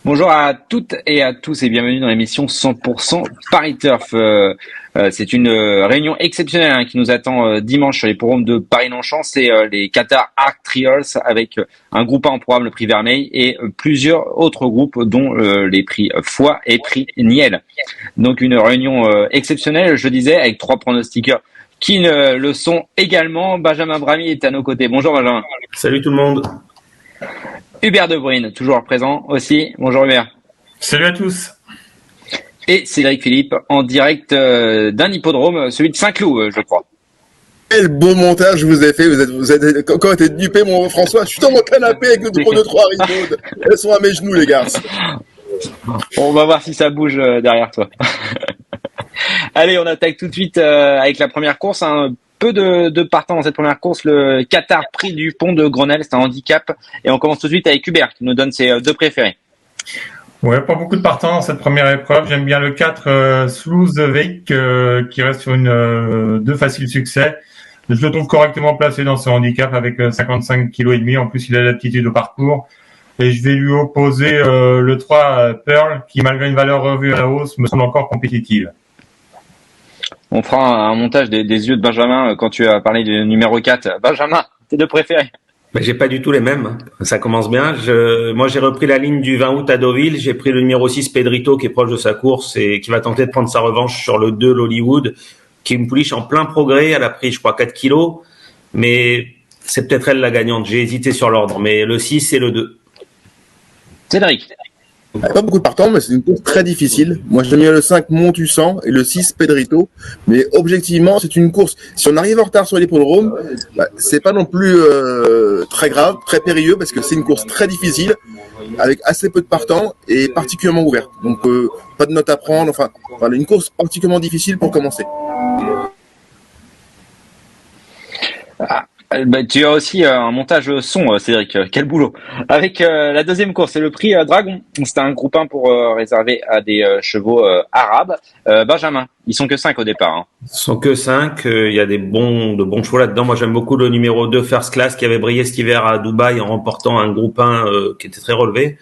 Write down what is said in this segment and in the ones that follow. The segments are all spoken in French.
Bonjour à toutes et à tous et bienvenue dans l'émission 100% Paris Turf. C'est une réunion exceptionnelle qui nous attend dimanche sur les forums de Paris-Longchamp. C'est les Qatar Arc Trials avec un groupe A en programme, le prix Vermeil, et plusieurs autres groupes dont les prix Foix et prix Niel. Donc une réunion exceptionnelle, je disais, avec 3 pronostiqueurs qui le sont également. Benjamin Bramy est à nos côtés. Bonjour Benjamin. Salut tout le monde. Hubert De Bruyne, toujours présent aussi. Bonjour Hubert. Salut à tous. Et Cédric Philippe en direct d'un hippodrome, celui de Saint-Cloud, je crois. Quel beau montage je vous ai fait. Vous êtes encore été dupé, mon François. Je suis dans mon canapé avec le Pro de 3 Rigaud. Elles sont à mes genoux, les gars. On va voir si ça bouge derrière toi. Allez, on attaque tout de suite avec la première course. Un peu de partants dans cette première course. Le Qatar Prix du Pont de Grenelle, c'est un handicap. Et on commence tout de suite avec Hubert qui nous donne ses 2 préférés. Ouais, pas beaucoup de partants dans cette première épreuve. J'aime bien le 4 Slouzevik qui reste sur une 2 facile succès. Je le trouve correctement placé dans ce handicap avec 55,5 kg. En plus, il a l'aptitude au parcours. Et je vais lui opposer le 3 Pearl qui, malgré une valeur revue à la hausse, me semble encore compétitive. On fera un montage des yeux de Benjamin quand tu as parlé du numéro 4. Benjamin, tes 2 préférés? Mais j'ai pas du tout les mêmes. Ça commence bien. Moi, j'ai repris la ligne du 20 août à Deauville. J'ai pris le numéro 6 Pedrito qui est proche de sa course et qui va tenter de prendre sa revanche sur le 2 l'Hollywood, qui est une pouliche en plein progrès. Elle a pris, je crois, 4 kilos. Mais c'est peut-être elle la gagnante. J'ai hésité sur l'ordre. Mais le 6 et le 2. Cédric. Pas beaucoup de partants, mais c'est une course très difficile. Moi, j'aime bien le 5 Montussan et le 6 Pedrito. Mais objectivement, c'est une course. Si on arrive en retard sur l'hippodrome, c'est pas non plus très grave, très périlleux, parce que c'est une course très difficile, avec assez peu de partants et particulièrement ouverte. Donc, pas de notes à prendre. Enfin, voilà, une course particulièrement difficile pour commencer. Tu as aussi un montage son, Cédric. Quel boulot. Avec la deuxième course, c'est le prix Dragon. C'est un groupe 1 pour réserver à des chevaux arabes. Benjamin, ils sont que 5 au départ. Ils sont que 5. Il y a de bons chevaux là-dedans. Moi, j'aime beaucoup le numéro 2 First Class qui avait brillé cet hiver à Dubaï en remportant un groupe 1 qui était très relevé.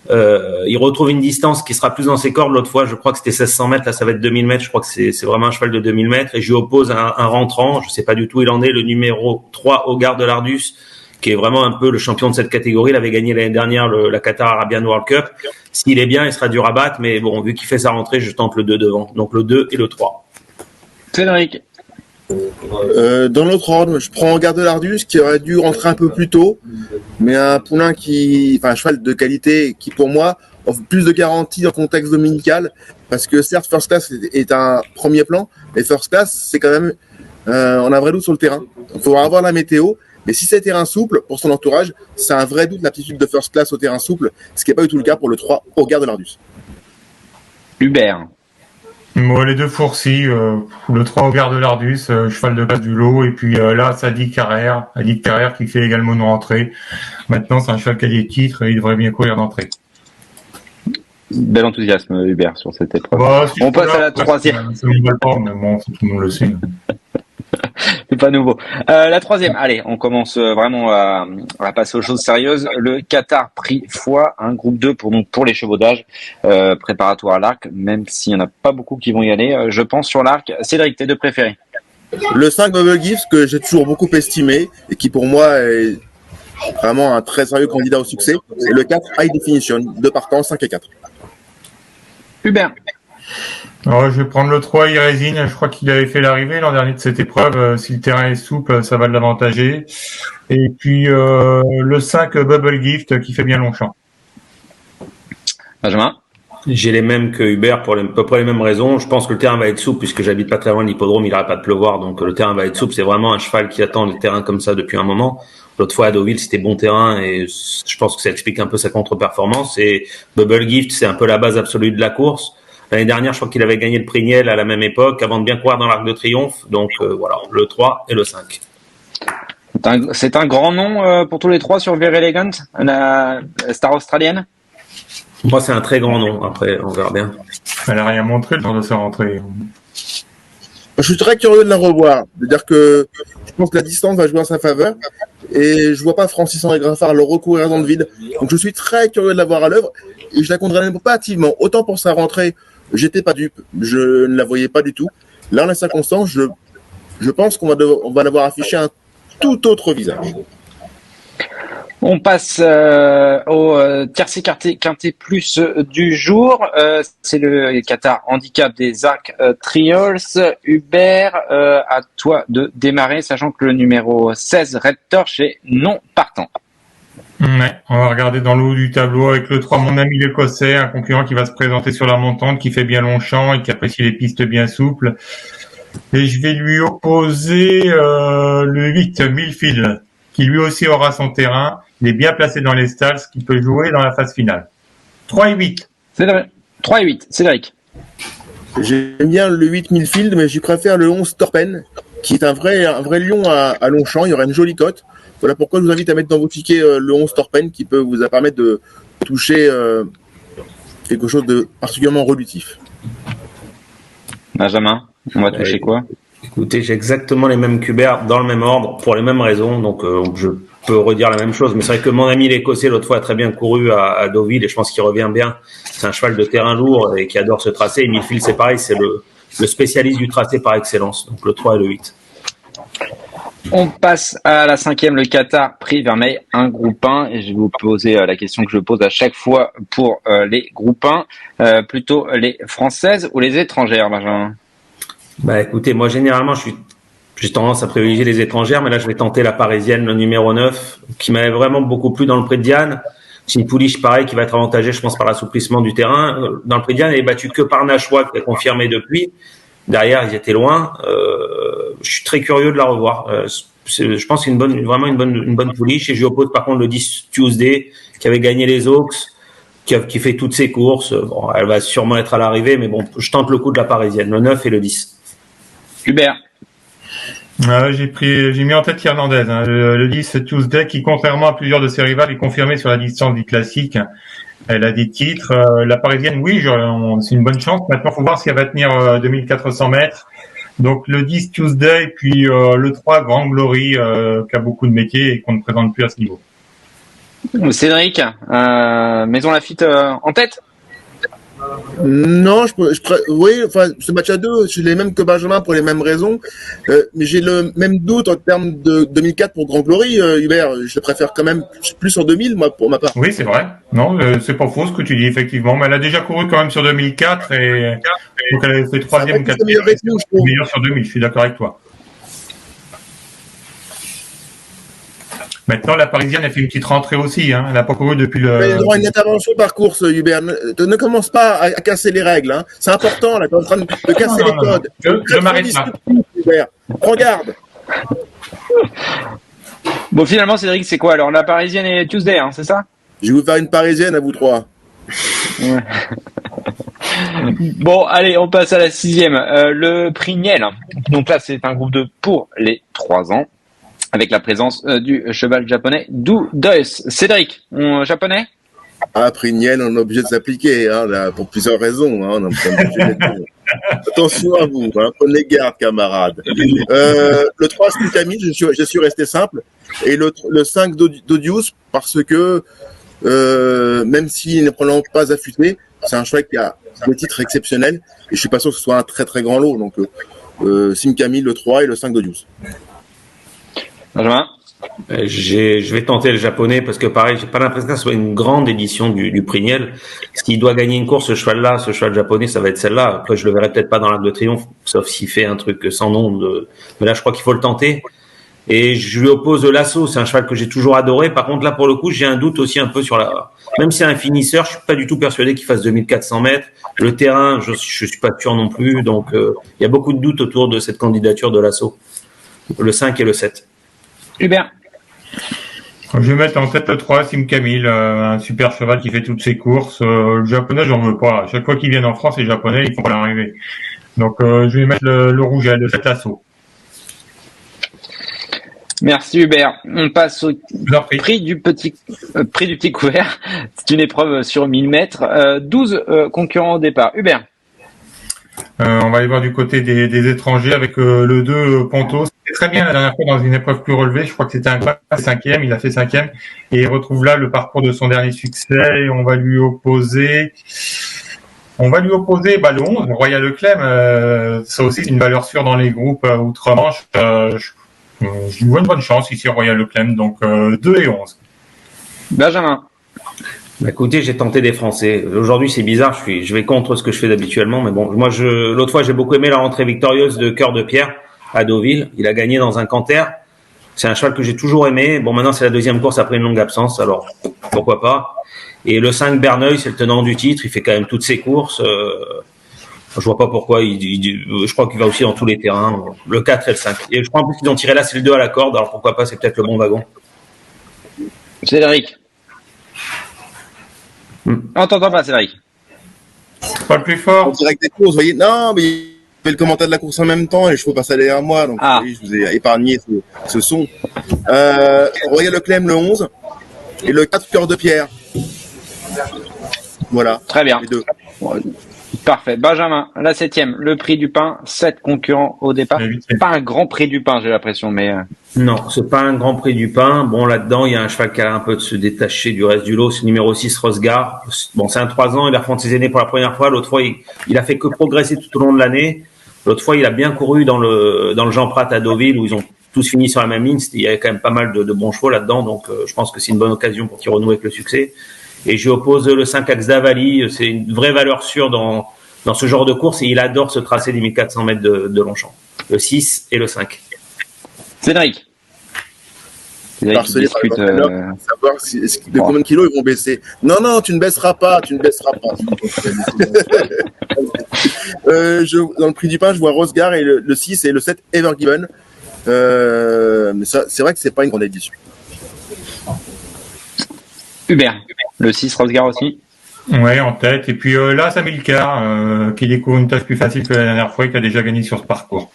Il retrouve une distance qui sera plus dans ses cordes. L'autre fois, je crois que c'était 1600 mètres. Là, ça va être 2000 mètres. Je crois que c'est vraiment un cheval de 2000 mètres. Et je lui oppose un rentrant. Je sais pas du tout où il en est. Le numéro 3, Hogarth de l'Ardus, qui est vraiment un peu le champion de cette catégorie. Il avait gagné l'année dernière la Qatar Arabian World Cup. S'il est bien, il sera dur à battre. Mais bon, vu qu'il fait sa rentrée, je tente le 2 devant. Donc le 2 et le 3. Cédric. Dans l'autre ordre, je prends Hogarth de l'Ardus qui aurait dû rentrer un peu plus tôt, mais un un cheval de qualité qui pour moi offre plus de garanties dans le contexte dominical, parce que certes First Class est un premier plan, mais First Class c'est quand même on a un vrai doute sur le terrain. Il faudra avoir la météo, mais si c'est terrain souple pour son entourage, c'est un vrai doute l'aptitude de First Class au terrain souple, ce qui n'est pas du tout le cas pour le 3 Hogarth de l'Ardus. Hubert. Moi, les 2 Fourcis, le 3 Hogarth de l'Ardus, cheval de base du lot, et puis là, Sadi Carrère qui fait également une rentrée. Maintenant, c'est un cheval qui a des titres et il devrait bien courir d'entrée. Bel enthousiasme, Hubert, sur cette épreuve. Bah, on passe à la troisième. Ça ne pas, mais bon, tout le monde le sait. C'est pas nouveau. La troisième, allez, on commence vraiment à passer aux choses sérieuses. Le Qatar Prix Foix, un groupe 2 pour les chevaux d'âge, préparatoire à l'arc, même s'il y en a pas beaucoup qui vont y aller, je pense, sur l'arc. Cédric, tes 2 préférés? Le 5 Bubble Gift, que j'ai toujours beaucoup estimé, et qui pour moi est vraiment un très sérieux candidat au succès, et le 4 High Definition, 2 partants, 5 et 4. Hubert. Alors, je vais prendre le 3 Irésine. Je crois qu'il avait fait l'arrivée l'an dernier de cette épreuve. Si le terrain est souple, ça va l'avantager. Et puis le 5 Bubble Gift qui fait bien Longchamp. Benjamin. J'ai les mêmes que Hubert pour à peu près les mêmes raisons. Je pense que le terrain va être souple puisque j'habite pas très loin de l'hippodrome, il n'arrête pas de pleuvoir, donc le terrain va être souple. C'est vraiment un cheval qui attend le terrain comme ça depuis un moment. L'autre fois à Deauville, c'était bon terrain et je pense que ça explique un peu sa contre-performance. Et Bubble Gift, c'est un peu la base absolue de la course. L'année dernière, je crois qu'il avait gagné le prix Niel à la même époque avant de bien courir dans l'Arc de Triomphe. Donc voilà, le 3 et le 5. C'est un grand nom pour tous les 3 sur Very Elegant, la star australienne. Moi, c'est un très grand nom. Après, on verra bien. Elle n'a rien montré lors de sa rentrée. Je suis très curieux de la revoir. C'est-à-dire que je pense que la distance va jouer en sa faveur. et je vois pas Francis-Henri Graffard le recourir dans le vide. Donc je suis très curieux de la voir à l'œuvre et je la condamne pas activement. Autant pour sa rentrée, j'étais pas dupe, je ne la voyais pas du tout. Là, en la circonstance, je pense qu'on va l'avoir affiché un tout autre visage. On passe au tiercé quintet plus du jour. C'est le Qatar Handicap des Arc Trials. Hubert, à toi de démarrer, sachant que le numéro 16, Red Torch, est non partant. Ouais, on va regarder dans le haut du tableau avec le 3, mon ami l'Écossais, un concurrent qui va se présenter sur la montante, qui fait bien Longchamp et qui apprécie les pistes bien souples. Et je vais lui opposer le 8, Millfield, qui lui aussi aura son terrain. Il est bien placé dans les stalls, qui peut jouer dans la phase finale. 3 et 8. 3 et 8, Cédric. J'aime bien le 8 Millfield, mais je préfère le 11 Torpen, qui est un vrai lion à Longchamp. Il y aura une jolie cote. Voilà pourquoi je vous invite à mettre dans vos tickets le 11 Torpen, qui peut vous permettre de toucher quelque chose de particulièrement relutif. Benjamin, on va toucher quoi? Écoutez, j'ai exactement les mêmes qu'Hubert, dans le même ordre, pour les mêmes raisons, donc je peux redire la même chose, mais c'est vrai que mon ami l'Écossais, l'autre fois, a très bien couru à Deauville, et je pense qu'il revient bien. C'est un cheval de terrain lourd et qui adore ce tracé. Et Millfield, c'est pareil, c'est le spécialiste du tracé par excellence, donc le 3 et le 8. On passe à la 5e, le Qatar Prix Vermeil, un groupe 1, et je vais vous poser la question que je pose à chaque fois pour les groupes 1, plutôt les françaises ou les étrangères, Benjamin? Bah écoutez, moi généralement j'ai tendance à privilégier les étrangères, mais là je vais tenter la parisienne, le numéro 9, qui m'avait vraiment beaucoup plu dans le Prix de Diane. C'est une pouliche pareil qui va être avantagée, je pense, par l'assouplissement du terrain. Dans le Prix de Diane, elle est battue que par Nashua, qui a confirmé depuis. Derrière, ils étaient loin. Je suis très curieux de la revoir. Je pense que c'est vraiment une bonne pouliche. Et je lui oppose par contre le 10 Tuesday, qui avait gagné les Oaks, qui fait toutes ses courses. Bon, elle va sûrement être à l'arrivée, mais bon, je tente le coup de la parisienne, le 9 et le 10. Hubert. J'ai mis en tête Hernandez, hein, le 10 Tuesday, qui contrairement à plusieurs de ses rivales est confirmé sur la distance du classique. Elle a des titres. La parisienne, oui, c'est une bonne chance. Maintenant, faut voir si elle va tenir 2400 mètres. Donc le 10 Tuesday, puis le 3 Grand Glory, qui a beaucoup de métiers et qu'on ne présente plus à ce niveau. Cédric, Maison Lafitte en tête? Non, oui, enfin, ce match à deux, j'ai les mêmes que Benjamin pour les mêmes raisons, mais j'ai le même doute en termes de 2004 pour Grand Glory, Hubert. Je le préfère quand même plus en 2000, moi, pour ma part. Oui, c'est vrai. Non, c'est pas faux ce que tu dis, effectivement. Mais elle a déjà couru quand même sur 2004 et donc elle avait fait troisième ou quatrième. Meilleur sur 2000, je suis d'accord avec toi. Maintenant, la Parisienne a fait une petite rentrée aussi. Hein. Elle n'a pas couru depuis le... Il a droit à une intervention par course, Hubert. Ne commence pas à casser les règles. Hein. C'est important, là. Tu es en train de casser les codes. Je m'arrête là. Hubert. Regarde. Bon, finalement, Cédric, c'est quoi alors? La Parisienne et Tuesday, hein, c'est ça? Je vais vous faire une Parisienne à vous trois. Ouais. Bon, allez, on passe à la 6e. Le prix Niel. Donc là, c'est un groupe de pour les 3 ans. Avec la présence du cheval japonais Does. Cédric, japonais? Ah, prix Niel, on est obligé de s'appliquer, hein, là, pour plusieurs raisons. Hein, attention à vous, hein, prenez garde, camarades. Le 3, c'est Camille, je suis resté simple. Et le 5 d'Odius, parce que même s'il n'est probablement pas affûté, c'est un cheval qui a des titres exceptionnels. Et je suis pas sûr que ce soit un très très grand lot. Donc, Sim Camille, le 3 et le 5 d'Odius. Benjamin? Je vais tenter le japonais parce que pareil, j'ai pas l'impression que ce soit une grande édition du prix Niel. S'il doit gagner une course, ce cheval japonais, ça va être celle-là. Après, je le verrai peut-être pas dans l'Arc de Triomphe, sauf s'il fait un truc sans nom. Mais là, je crois qu'il faut le tenter. Et je lui oppose Lasso. C'est un cheval que j'ai toujours adoré. Par contre, là, pour le coup, j'ai un doute aussi un peu sur même si c'est un finisseur, je suis pas du tout persuadé qu'il fasse 2400 mètres. Le terrain, je suis pas sûr non plus. Donc, il y a beaucoup de doutes autour de cette candidature de Lasso. Le 5 et le 7. Hubert. Je vais mettre en tête le 3, Sim Camille, un super cheval qui fait toutes ses courses. Le japonais, j'en veux pas. À chaque fois qu'ils viennent en France, les japonais, ils font pas l'arrivée. Donc, je vais mettre le rouget de cet assaut. Merci Hubert. On passe au prix du petit couvert. C'est une épreuve sur 1000 mètres. 12 concurrents au départ. Hubert. On va aller voir du côté des étrangers avec le 2 Ponto. C'était très bien la dernière fois dans une épreuve plus relevée. Je crois que c'était un cinquième. Il a fait cinquième et il retrouve là le parcours de son dernier succès. Et on va lui opposer le 11, Royal Leclerc. Ça aussi c'est une valeur sûre dans les groupes outre-Manche. Je lui vois une bonne chance ici Royal Leclerc. Donc 2 et 11. Benjamin. Bah, écoutez, j'ai tenté des Français. Aujourd'hui, c'est bizarre, je vais contre ce que je fais d'habituellement, mais bon, moi, l'autre fois, j'ai beaucoup aimé la rentrée victorieuse de Cœur de Pierre à Deauville. Il a gagné dans un canter. C'est un cheval que j'ai toujours aimé. Bon, maintenant, c'est la deuxième course après une longue absence, alors pourquoi pas. Et le 5 Berneuil, c'est le tenant du titre. Il fait quand même toutes ses courses. Je vois pas pourquoi. Je crois qu'il va aussi dans tous les terrains. Le 4 et le 5. Et je crois en plus qu'ils ont tiré là, c'est le 2 à la corde. Alors pourquoi pas, c'est peut-être le bon wagon. Cédric. On t'entend pas, Cédric. Pas le plus fort. En direct des courses, vous voyez. Non, mais il fait le commentaire de la course en même temps et les chevaux passaient derrière moi. Donc, vous voyez, je vous ai épargné ce son. Royal Leclerc, le 11. Et le 4 Cœur de Pierre. Voilà. Très bien. Les deux. Parfait. Benjamin, la 7e, le prix du pain, 7 concurrents au départ. Pas un grand prix du pain, j'ai l'impression, mais. Non, c'est pas un grand prix du pain. Bon, là-dedans, il y a un cheval qui a un peu de se détacher du reste du lot. C'est le numéro 6, Rosgard. Bon, c'est un 3 ans. Il affronte ses aînés pour la première fois. L'autre fois, il a fait que progresser tout au long de l'année. L'autre fois, il a bien couru dans le Jean Prat à Deauville où ils ont tous fini sur la même ligne. Il y avait quand même pas mal de bons chevaux là-dedans. Donc, je pense que c'est une bonne occasion pour qu'il renoue avec le succès. Et je oppose le 5 Axe d'Avali. C'est une vraie valeur sûre dans ce genre de course et il adore ce tracé des 1400 mètres de Longchamp. Le 6 et le 5. Cédric. Savoir si, de combien de kilos ils vont baisser. Non, tu ne baisseras pas. Dans le prix du pain, je vois Rosgard et le 6 et le 7 Evergiven. Mais ça, c'est vrai que c'est pas une grande édition. Hubert, le 6 Rosgard aussi. Ouais, en tête. Et puis là, Samilcar, qui découvre une tâche plus facile que la dernière fois et qui a déjà gagné sur ce parcours.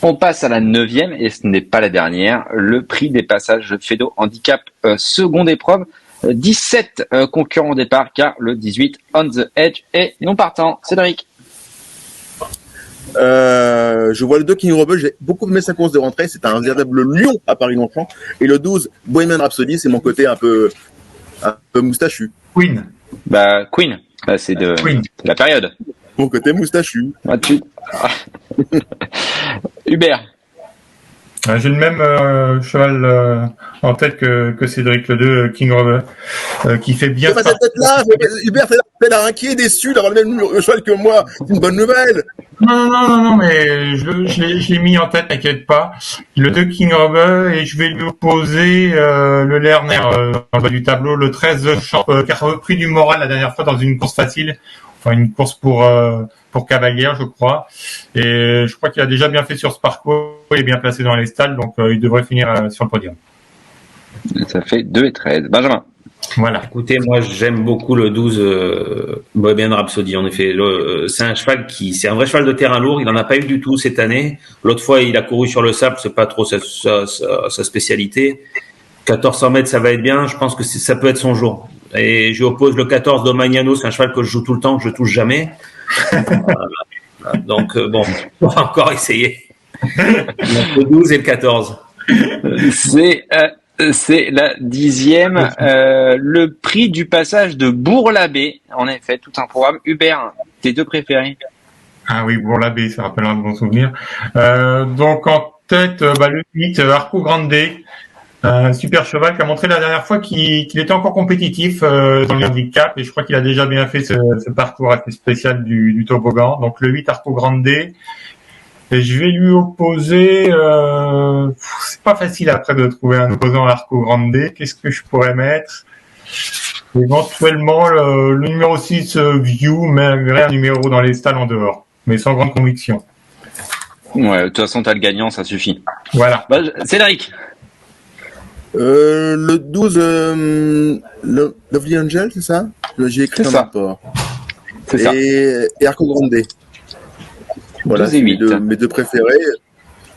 On passe à la 9e et ce n'est pas la dernière. Le prix des passages Fedo Handicap seconde épreuve. 17 concurrents au départ car le 18 On the Edge est non partant. Cédric. Je vois le 2 King Rebel, j'ai beaucoup aimé sa course de rentrée. C'est un véritable lion à Paris-Longchamp. Et le 12 Bohemian Rhapsody, c'est mon côté un peu moustachu. Queen. Queen. C'est de la période. Mon côté moustachu. Hubert. J'ai le même cheval en tête que Cédric, le 2 King Rover, qui fait bien. Cette tête-là, Hubert, t'es là inquiet, déçu d'avoir le même cheval que moi. C'est une bonne nouvelle. Non, mais je l'ai mis en tête, t'inquiète pas. Le 2 King Rover et je vais lui opposer le Lerner dans le bas du tableau, le 13 qui a repris du moral la dernière fois dans une course facile. Enfin, une course pour Cavalière, je crois. Et je crois qu'il a déjà bien fait sur ce parcours. Il est bien placé dans les stalles, donc il devrait finir sur le podium. Ça fait 2 et 13. Benjamin. Voilà. Écoutez, moi, j'aime beaucoup le 12 Bohemian Rhapsody. En effet, c'est un cheval c'est un vrai cheval de terrain lourd. Il en a pas eu du tout cette année. L'autre fois, il a couru sur le sable. C'est pas trop sa spécialité. 1400 mètres, ça va être bien. Je pense que ça peut être son jour. Et je oppose le 14 Domagnano, c'est un cheval que je joue tout le temps, que je touche jamais. Donc, bon, on va encore essayer. Donc, le 12 et le 14. C'est la 10e. Le prix du passage de Bourg-l'Abbé. En effet, tout un programme. Hubert, tes 2 préférés? Ah oui, Bourg-l'Abbé, ça rappelle un bon souvenir. Donc, en tête, le 8, Arco Grande. Un super cheval qui a montré la dernière fois qu'il était encore compétitif dans le handicap et je crois qu'il a déjà bien fait ce parcours assez spécial du toboggan. Donc le 8 Arco Grande et je vais lui opposer c'est pas facile après de trouver un opposant à Arco Grande. Qu'est-ce que je pourrais mettre? Éventuellement le numéro 6 View, malgré un numéro dans les stalles en dehors, mais sans grande conviction. Ouais, de toute façon t'as le gagnant, ça suffit. Voilà. Cédric. Le 12, Lovely Angel, c'est ça? J'ai écrit un rapport. C'est ça. Et Arco Grande. Voilà, 12 et 8. Mes 2 préférés.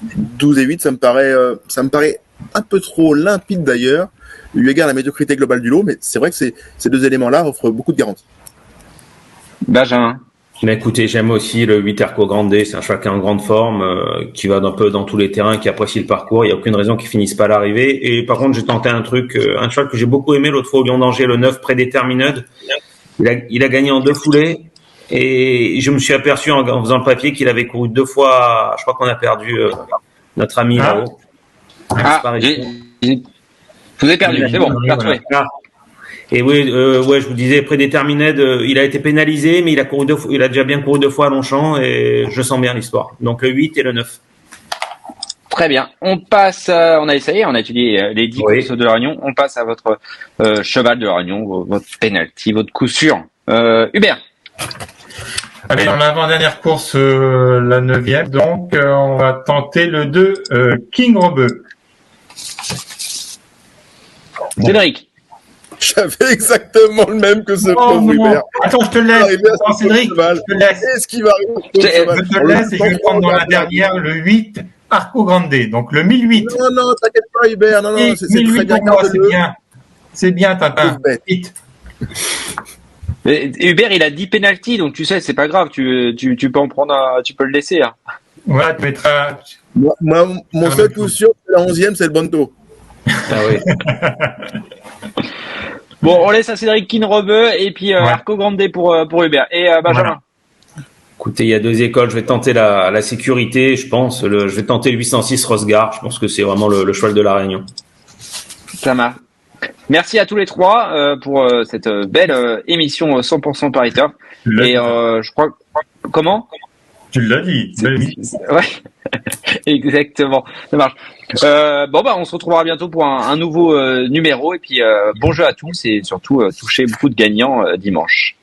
12 et 8, ça me paraît un peu trop limpide d'ailleurs, eu égard à la médiocrité globale du lot, mais c'est vrai que ces 2 éléments-là offrent beaucoup de garanties. Benjamin. Mais écoutez, j'aime aussi le 8 Arco Grande. C'est un cheval qui est en grande forme, qui va un peu dans tous les terrains, qui apprécie le parcours. Il n'y a aucune raison qu'il finisse pas à l'arrivée. Et par contre, j'ai tenté un truc, un cheval que j'ai beaucoup aimé l'autre fois au Lion d'Angers, le 9 Prédétermined. Il a gagné en 2 foulées. Et je me suis aperçu en faisant le papier qu'il avait couru 2 fois. Je crois qu'on a perdu notre ami là-haut. Je vous ai perdu. C'est bon, je l'ai retrouvé. Et oui, je vous disais, Prédétermined, il a été pénalisé, mais il a déjà bien couru 2 fois à Longchamp et je sens bien l'histoire. Donc le 8 et le 9. Très bien. On passe, on a essayé, on a étudié les 10 courses de la Réunion. On passe à votre cheval de la Réunion, votre penalty, votre coup sûr. Hubert. Allez, dans l'avant-dernière course, la 9e, donc on va tenter le 2, King Robeux. Cédric. J'avais exactement le même que ce pauvre Hubert. Attends, je te laisse. Attends, Cédric, je te laisse. Qu'est-ce qui va arriver? Je te laisse et je vais prendre dans la dernière le 8, Arco Grande. Donc le 1008. Non, t'inquiète pas, Hubert. Non, c'est très bien. C'est bien. C'est bien, Tintin. Vite. Mais Hubert, il a 10 penalties, donc tu sais, c'est pas grave. Tu peux en prendre, tu peux le laisser. Hein. Voilà, tu mettras. Moi, mon seul coup sûr, c'est la 11e, c'est le Bonto. Ah oui. Bon, on laisse à Cédric Kinrebeu et puis Arco Grande pour Hubert. Et Benjamin. Voilà. Écoutez, il y a 2 écoles. Je vais tenter la sécurité, je pense. Je vais tenter le 806 Rosgard. Je pense que c'est vraiment le cheval de la Réunion. Ça marche. Merci à tous les 3 pour cette belle émission 100% Paris Turf. Et je crois. Comment? Tu l'as dit. Ouais, exactement. Ça marche. On se retrouvera bientôt pour un nouveau numéro. Et puis bon jeu à tous et surtout touchez beaucoup de gagnants dimanche.